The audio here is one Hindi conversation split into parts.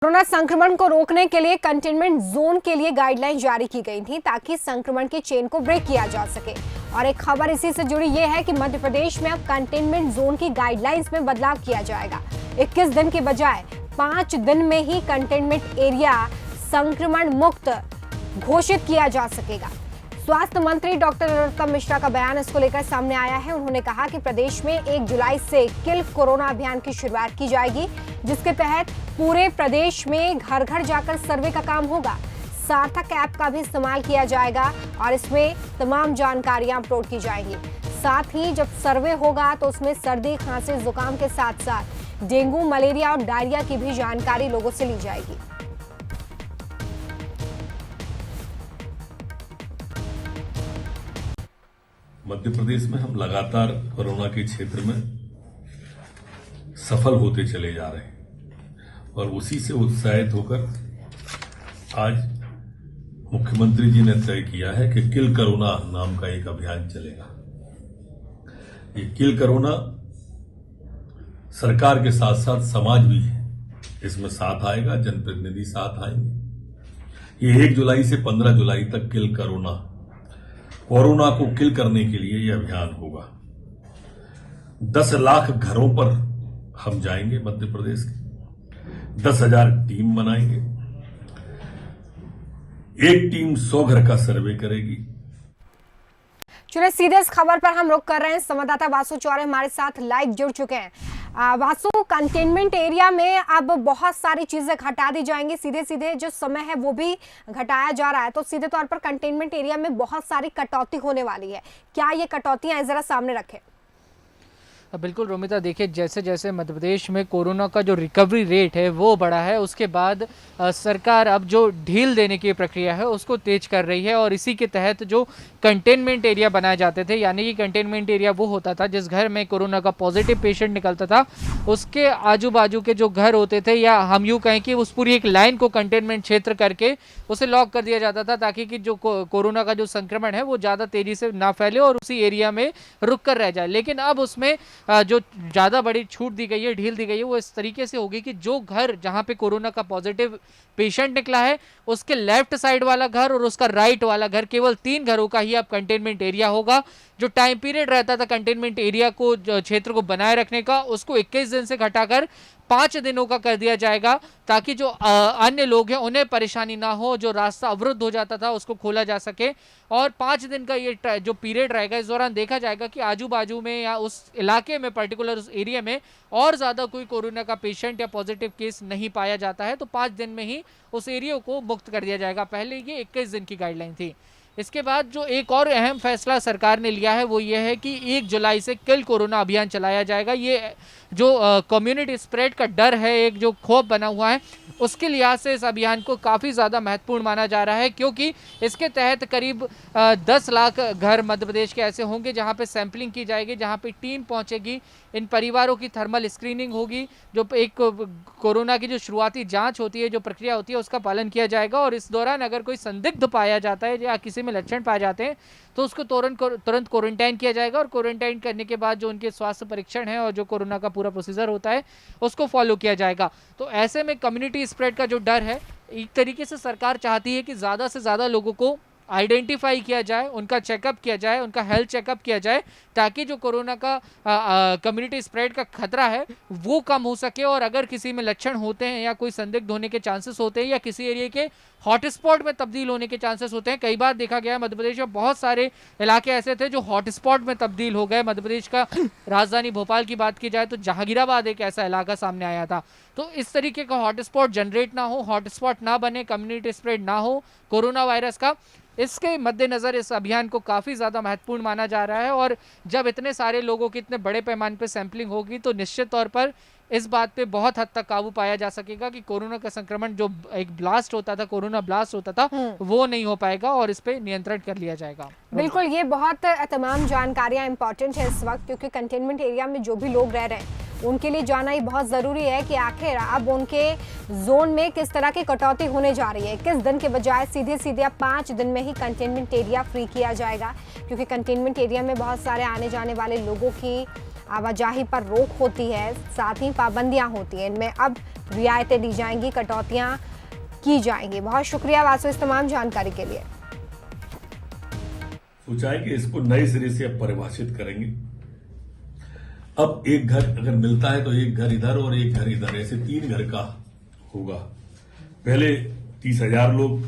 कोरोना संक्रमण को रोकने के लिए कंटेनमेंट जोन के लिए गाइडलाइन जारी की गई थी ताकि संक्रमण की चेन को ब्रेक किया जा सके। और एक खबर इसी से जुड़ी ये है कि मध्य प्रदेश में अब कंटेनमेंट जोन की गाइडलाइंस में बदलाव किया जाएगा। 21 दिन के बजाय 5 दिन में ही कंटेनमेंट एरिया संक्रमण मुक्त घोषित किया जा सकेगा। स्वास्थ्य मंत्री डॉक्टर नरोत्तम मिश्रा का बयान इसको लेकर सामने आया है। उन्होंने कहा कि प्रदेश में 1 जुलाई से किल कोरोना अभियान की शुरुआत की जाएगी, जिसके तहत पूरे प्रदेश में घर घर जाकर सर्वे का काम होगा। सार्थक ऐप का भी इस्तेमाल किया जाएगा और इसमें तमाम जानकारियां अपलोड की जाएंगी। साथ ही जब सर्वे होगा तो उसमें सर्दी, खांसी, जुकाम के साथ साथ डेंगू, मलेरिया और डायरिया की भी जानकारी लोगों से ली जाएगी। मध्य प्रदेश में हम लगातार कोरोना के क्षेत्र में सफल होते चले जा रहे हैं और उसी से उत्साहित होकर आज मुख्यमंत्री जी ने तय किया है कि किल कोरोना नाम का एक अभियान चलेगा। ये किल कोरोना सरकार के साथ साथ समाज भी इसमें साथ आएगा, जनप्रतिनिधि साथ आएंगे। ये 1 जुलाई से 15 जुलाई तक किल कोरोना को किल करने के लिए यह अभियान होगा। 10 लाख घरों पर हम जाएंगे मध्य प्रदेश के, 10,000 टीम बनाएंगे। एक टीम 100 घर का सर्वे करेगी। चलिए सीधे इस खबर पर हम रुक कर रहे हैं। संवाददाता वासु चौरे हमारे साथ लाइव जुड़ चुके हैं। वासु, कंटेनमेंट एरिया में अब बहुत सारी चीजें घटा दी जाएंगी, सीधे सीधे जो समय है वो भी घटाया जा रहा है, तो सीधे तौर पर कंटेनमेंट एरिया में बहुत सारी कटौती होने वाली है। क्या ये कटौतियां जरा सामने रखें? बिल्कुल रोमिता, देखिए जैसे जैसे मध्य प्रदेश में कोरोना का जो रिकवरी रेट है वो बढ़ा है, उसके बाद सरकार अब जो ढील देने की प्रक्रिया है उसको तेज कर रही है। और इसी के तहत जो कंटेनमेंट एरिया बनाए जाते थे, यानी कि कंटेनमेंट एरिया वो होता था जिस घर में कोरोना का पॉजिटिव पेशेंट निकलता था उसके आजू बाजू के जो घर होते थे, या हम यूँ कहें कि उस पूरी एक लाइन को कंटेनमेंट क्षेत्र करके उसे लॉक कर दिया जाता था, ताकि कि जो कोरोना का जो संक्रमण है वो ज़्यादा तेज़ी से ना फैले और उसी एरिया में रुक कर रह जाए। लेकिन अब उसमें जो ज़्यादा बड़ी छूट दी गई है, ढील दी गई है, वो इस तरीके से होगी कि जो घर जहाँ पे कोरोना का पॉजिटिव पेशेंट निकला है उसके लेफ्ट साइड वाला घर और उसका राइट वाला घर, केवल 3 घरों का ही अब कंटेनमेंट एरिया होगा। जो टाइम पीरियड रहता था कंटेनमेंट एरिया को, क्षेत्र को बनाए रखने का, उसको 21 दिन से घटाकर 5 दिनों का कर दिया जाएगा, ताकि जो अन्य लोग हैं उन्हें परेशानी ना हो, जो रास्ता अवरुद्ध हो जाता था उसको खोला जा सके। और 5 दिन का ये जो पीरियड रहेगा, इस दौरान देखा जाएगा कि आजू बाजू में या उस इलाके में, पर्टिकुलर उस एरिया में और ज़्यादा कोई कोरोना का पेशेंट या पॉजिटिव केस नहीं पाया जाता है तो 5 दिन में ही उस एरिया को मुक्त कर दिया जाएगा। पहले ये 21 दिन की गाइडलाइन थी। इसके बाद जो एक और अहम फैसला सरकार ने लिया है वो ये है कि 1 जुलाई से किल कोरोना अभियान चलाया जाएगा। ये जो कम्युनिटी स्प्रेड का डर है, एक जो खौफ बना हुआ है, उसके लिहाज से इस अभियान को काफ़ी ज़्यादा महत्वपूर्ण माना जा रहा है, क्योंकि इसके तहत करीब 10 लाख घर मध्य प्रदेश के ऐसे होंगे जहां पे सैंपलिंग की जाएगी, जहां पे टीम पहुंचेगी, इन परिवारों की थर्मल स्क्रीनिंग होगी, जो एक कोरोना की जो शुरुआती जांच होती है, जो प्रक्रिया होती है, उसका पालन किया जाएगा। और इस दौरान अगर कोई संदिग्ध पाया जाता है या किसी में लक्षण पाए जाते हैं तो उसको तुरंत क्वारंटाइन किया जाएगा। और क्वारंटाइन करने के बाद जो उनके स्वास्थ्य परीक्षण है और जो कोरोना का पूरा प्रोसीजर होता है उसको फॉलो किया जाएगा। तो ऐसे में कम्युनिटी स्प्रेड का जो डर है, एक तरीके से सरकार चाहती है कि ज़्यादा से ज़्यादा लोगों को आइडेंटिफाई किया जाए, उनका चेकअप किया जाए, उनका हेल्थ चेकअप किया जाए, ताकि जो कोरोना का कम्युनिटी स्प्रेड का खतरा है वो कम हो सके। और अगर किसी में लक्षण होते हैं या कोई संदिग्ध होने के चांसेस होते हैं या किसी एरिया के हॉटस्पॉट में तब्दील होने के चांसेस होते हैं, कई बार देखा गया है मध्य प्रदेश में बहुत सारे इलाके ऐसे थे जो हॉटस्पॉट में तब्दील हो गए। मध्य प्रदेश का राजधानी भोपाल की बात की जाए तो जहांगीराबाद एक ऐसा इलाका सामने आया था। तो इस तरीके का हॉटस्पॉट जनरेट ना हो, हॉटस्पॉट ना बने, कम्युनिटी स्प्रेड ना हो कोरोना वायरस का, इसके मद्देनज़र इस अभियान को काफ़ी ज़्यादा महत्वपूर्ण माना जा रहा है। और जब इतने सारे लोगों की इतने बड़े पैमाने पर सैंपलिंग होगी तो निश्चित तौर पर इस बात पे बहुत हद तक काबू पाया जा सकेगा कि कोरोना का संक्रमण जो एक ब्लास्ट होता था, कोरोना ब्लास्ट होता था, वो नहीं हो पाएगा और इस पे नियंत्रण कर लिया जाएगा। बिल्कुल, ये बहुत तमाम जानकारियां इंपॉर्टेंट है इस वक्त, क्योंकि कंटेनमेंट एरिया में जो भी लोग रह रहे हैं उनके लिए जानना ही बहुत ज़रूरी है कि आखिर अब उनके जोन में किस तरह की कटौती होने जा रही है। 21 दिन के बजाय सीधे सीधे अब 5 दिन में ही कंटेनमेंट एरिया फ्री किया जाएगा, क्योंकि कंटेनमेंट एरिया में बहुत सारे आने जाने वाले लोगों की आवाजाही पर रोक होती है, साथ ही पाबंदियां होती हैं। इनमें अब रियायतें दी जाएंगी, कटौतियां की जाएंगी। बहुत शुक्रिया वासु इस तमाम जानकारी के लिए। सोचा है कि इसको नए सिरे से अब परिभाषित करेंगे। अब एक घर अगर मिलता है तो एक घर इधर और एक घर इधर, ऐसे 3 घर का होगा। पहले 30,000 लोग,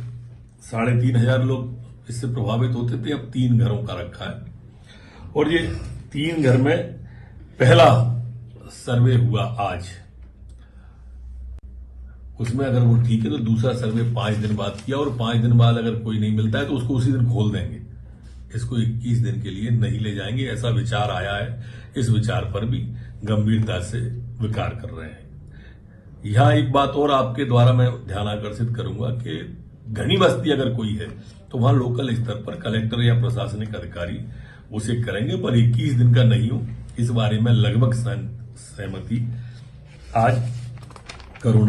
3,500 लोग इससे प्रभावित होते थे, अब 3 घरों का रखा है। और ये 3 घर में पहला सर्वे हुआ आज, उसमें अगर वो ठीक है तो दूसरा सर्वे 5 दिन बाद किया, और 5 दिन बाद अगर कोई नहीं मिलता है तो उसको उसी दिन खोल देंगे। इसको 21 दिन के लिए नहीं ले जाएंगे, ऐसा विचार आया है। इस विचार पर भी गंभीरता से विचार कर रहे हैं। यहां एक बात और आपके द्वारा मैं ध्यान आकर्षित करूंगा कि घनी बस्ती अगर कोई है तो वहां लोकल स्तर पर कलेक्टर या प्रशासनिक अधिकारी उसे करेंगे, पर 21 दिन का नहीं हो, इस बारे में लगभग सहमति आज कोरोना